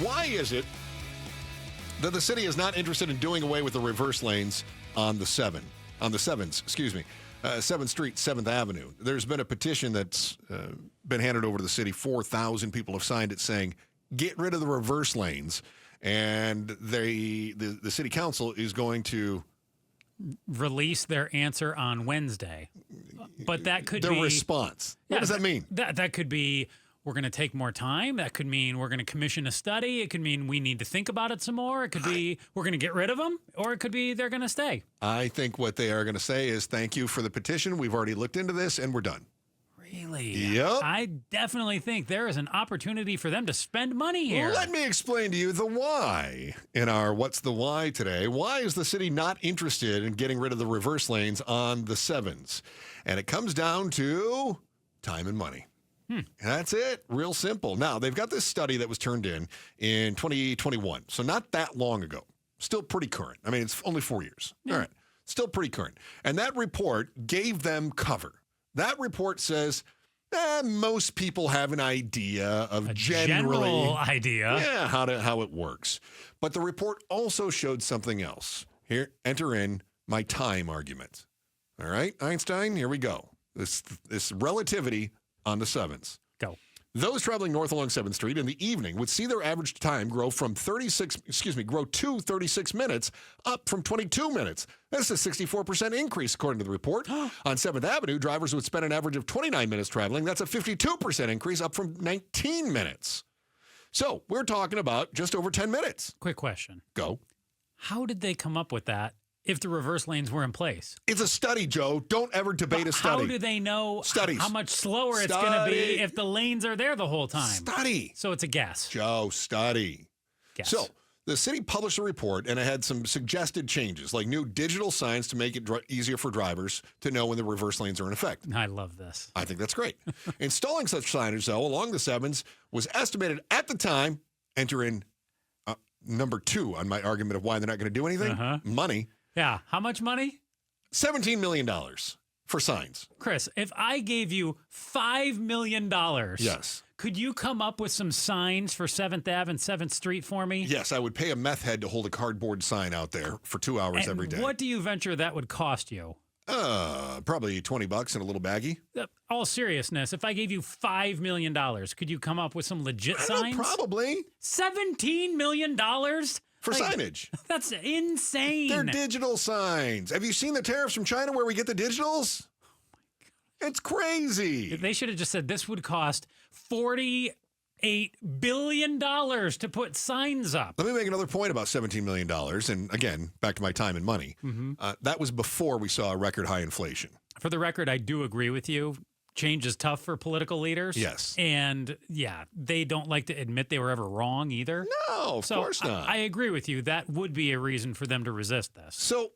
Why is it that the city is not interested in doing away with the reverse lanes on the 7th, 7th Street, 7th Avenue? There's been a petition that's been handed over to the city. 4,000 people have signed it saying, get rid of the reverse lanes. And the city council is going to release their answer on Wednesday. But that could be... Their response. What does that mean? That could be, we're going to take more time. That could mean we're going to commission a study. It could mean we need to think about it some more. It could be we're going to get rid of them, or it could be they're going to stay. I think what they are going to say is, thank you for the petition. We've already looked into this, and we're done. Really? Yep. I definitely think there is an opportunity for them to spend money here. Let me explain to you the why in our What's the Why today. Why is the city not interested in getting rid of the reverse lanes on the 7s? And it comes down to time and money. That's it. Real simple. Now, they've got this study that was turned in 2021, so not that long ago. Still pretty current. I mean, it's only 4 years. All right. Still pretty current. And that report gave them cover. That report says most people have an idea of general idea. Yeah, how it works. But the report also showed something else. Here, enter in my time argument. All right, Einstein, here we go. This relativity on the 7s. Go. Those traveling north along 7th Street in the evening would see their average time grow to 36 minutes, up from 22 minutes. That's a 64% increase, according to the report. On 7th Avenue, drivers would spend an average of 29 minutes traveling. That's a 52% increase, up from 19 minutes. So we're talking about just over 10 minutes. Quick question. Go. How did they come up with that if the reverse lanes were in place? It's a study, Joe. Don't ever debate a study. How do they know how much slower it's going to be if the lanes are there the whole time? Study. So it's a guess. Joe, study. Guess. So the city published a report, and it had some suggested changes, like new digital signs to make it easier for drivers to know when the reverse lanes are in effect. I love this. I think that's great. Installing such signage, though, along the 7s was estimated at the time, enter in number 2 on my argument of why they're not going to do anything, money. Yeah. How much money? $17 million for signs. Chris, if I gave you $5 million, yes, could you come up with some signs for 7th Ave and 7th Street for me? Yes, I would pay a meth head to hold a cardboard sign out there for 2 hours every day. What do you venture that would cost you? Probably $20 in a little baggie. All seriousness, if I gave you $5 million, could you come up with some legit signs? Probably. $17 million? For signage. That's insane. They're digital signs. Have you seen the tariffs from China where we get the digitals? Oh my God. It's crazy. They should have just said this would cost $48 billion to put signs up. Let me make another point about $17 million. And again, back to my time and money. That was before we saw a record high inflation. For the record, I do agree with you. Change is tough for political leaders. Yes. And yeah, they don't like to admit they were ever wrong either. No, of course not. I agree with you. That would be a reason for them to resist this. So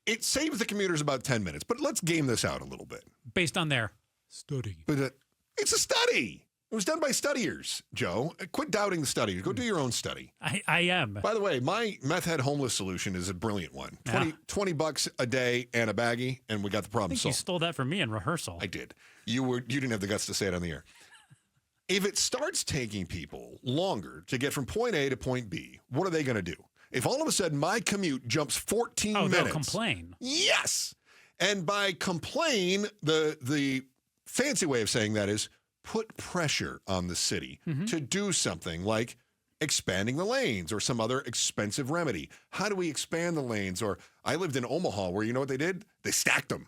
it saves the commuters about 10 minutes, but let's game this out a little bit. Based on their study. But it's a study. It was done by studiers, Joe. Quit doubting the studies. Go do your own study. I am. By the way, my meth head homeless solution is a brilliant one. $20 a day and a baggie, and we got the problem solved. You stole that from me in rehearsal. I did. You didn't have the guts to say it on the air. If it starts taking people longer to get from point A to point B, what are they going to do? If all of a sudden my commute jumps 14 minutes. They'll complain. Yes. And by complain, the fancy way of saying that is put pressure on the city to do something like expanding the lanes or some other expensive remedy. How do we expand the lanes? Or I lived in Omaha where you know what they did? They stacked them.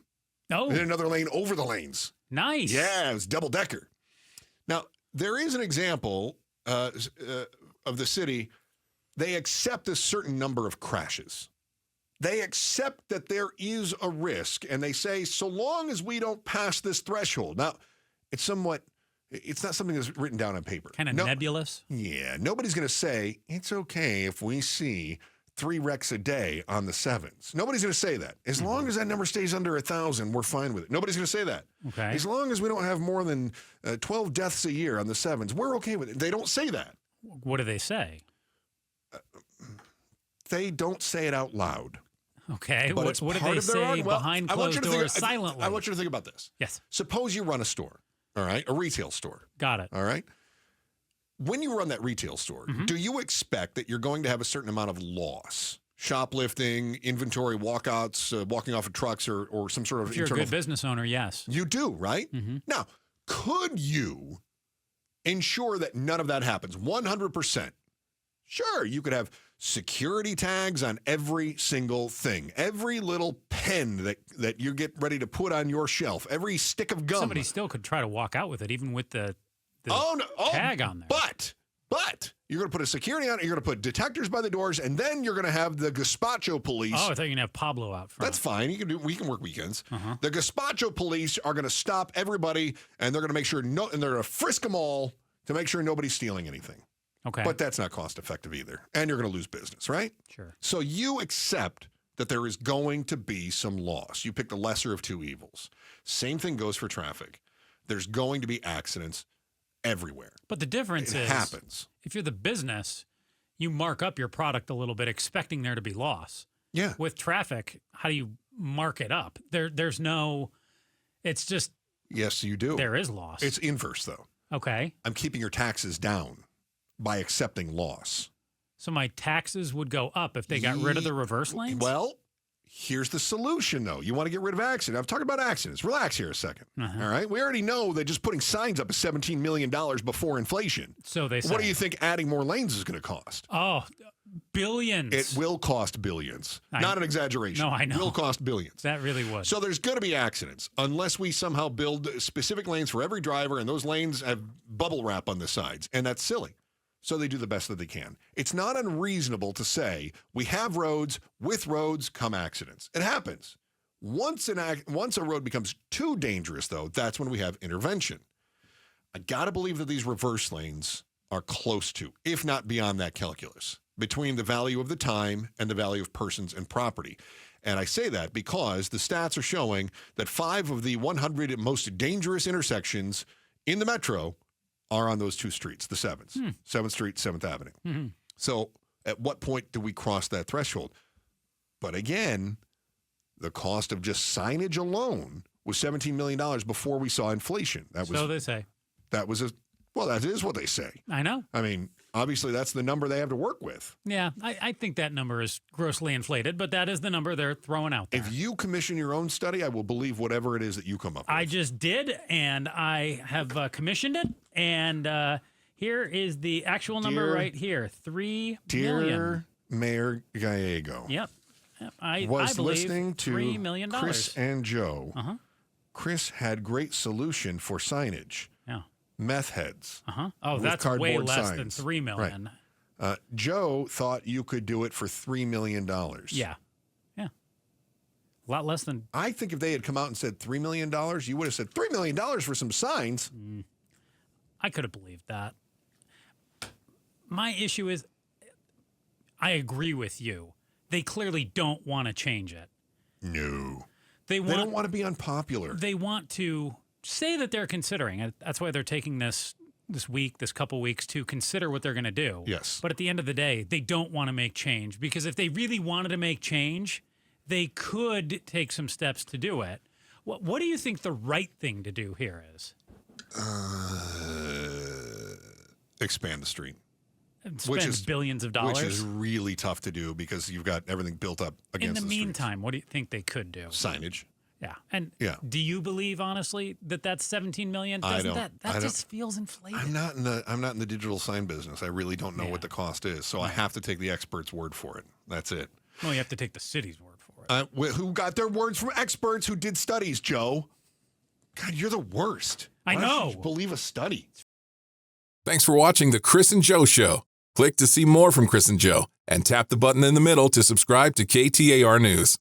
Oh. They did another lane over the lanes. Nice. Yeah, it was double decker. Now, there is an example of the city. They accept a certain number of crashes. They accept that there is a risk, and they say, so long as we don't pass this threshold. Now, it's not something that's written down on paper. Kind of nebulous? Yeah. Nobody's going to say, it's okay if we see 3 wrecks a day on the 7s. Nobody's going to say that. As long as that number stays under 1,000, we're fine with it. Nobody's going to say that. Okay. As long as we don't have more than 12 deaths a year on the 7s, we're okay with it. They don't say that. What do they say? They don't say it out loud. Okay. But what do they say behind closed doors silently? I want you to think about this. Yes. Suppose you run a store, all right? A retail store. Got it. All right? when you run that retail store, do you expect that you're going to have a certain amount of loss? Shoplifting, inventory walkouts, walking off of trucks, or some sort of If you're a good business owner, yes. You do, right? Now, could you ensure that none of that happens? 100%. Sure, you could have security tags on every single thing. Every little pen that you get ready to put on your shelf. Every stick of gum. Somebody still could try to walk out with it, even with the tag on there. But you're going to put a security on it. You're going to put detectors by the doors, and then you're going to have the gazpacho police. Oh, I thought you were going to have Pablo out front. That's fine. We can work weekends. The gazpacho police are going to stop everybody, and they're going to make sure and they're going to frisk them all to make sure nobody's stealing anything. Okay. But that's not cost effective either. And you're going to lose business, right? Sure. So you accept that there is going to be some loss. You pick the lesser of two evils. Same thing goes for traffic. There's going to be accidents everywhere. But the difference It is, happens. if you're the business, you mark up your product a little bit, expecting there to be loss. Yeah. With traffic, how do you mark it up? There's no, it's just. Yes, you do. There is loss. It's inverse, though. Okay. I'm keeping your taxes down by accepting loss. So my taxes would go up if they got rid of the reverse lanes? Well, here's the solution, though. You want to get rid of accidents. I'm talking about accidents. Relax here a second. All right? We already know that just putting signs up is $17 million before inflation. So they say. What do you think adding more lanes is going to cost? Oh, billions. It will cost billions. Not an exaggeration. No, I know. It will cost billions. That really would. So there's going to be accidents unless we somehow build specific lanes for every driver, and those lanes have bubble wrap on the sides, and that's silly. So they do the best that they can. It's not unreasonable to say we have roads, with roads come accidents. It happens. Once a road becomes too dangerous, though, that's when we have intervention. I got to believe that these reverse lanes are close to, if not beyond that calculus, between the value of the time and the value of persons and property. And I say that because the stats are showing that 5 of the 100 most dangerous intersections in the metro are on those two streets, the 7s, 7th Street, 7th Avenue. So at what point do we cross that threshold? But again, the cost of just signage alone was $17 million before we saw inflation. So they say. That is what they say. I know. I mean, obviously that's the number they have to work with. Yeah, I think that number is grossly inflated, but that is the number they're throwing out there. If you commission your own study, I will believe whatever it is that you come up with. I just did, and I have commissioned it, and here is the actual number right here, $3 million. Dear Mayor Gallego. Yep. I was believe listening to $3 million. Chris and Joe. Chris had great solution for signage. Yeah. Meth heads. Oh, that's way cardboard less signs. than $3 million. Right. Joe thought you could do it for $3 million. Yeah. A lot less than. I think if they had come out and said $3 million, you would have said $3 million for some signs. I could have believed that. My issue is, I agree with you. They clearly don't want to change it. No. They don't want to be unpopular. They want to say that they're considering it. That's why they're taking this couple weeks to consider what they're going to do. Yes. But at the end of the day, they don't want to make change, because if they really wanted to make change, they could take some steps to do it. What do you think the right thing to do here is? Expand the street. Spend billions of dollars. Which is really tough to do because you've got everything built up against the In the meantime, what do you think they could do? Signage. Yeah. And do you believe, honestly, that that's $17 million? I don't. That just feels inflated. I'm not in the digital sign business. I really don't know what the cost is. So I have to take the expert's word for it. That's it. Well, you have to take the city's word for it. Who got their words from experts who did studies, Joe? God, you're the worst. I know. Why should you believe a study? Thanks for watching The Chris and Joe Show. Click to see more from Chris and Joe and tap the button in the middle to subscribe to KTAR News.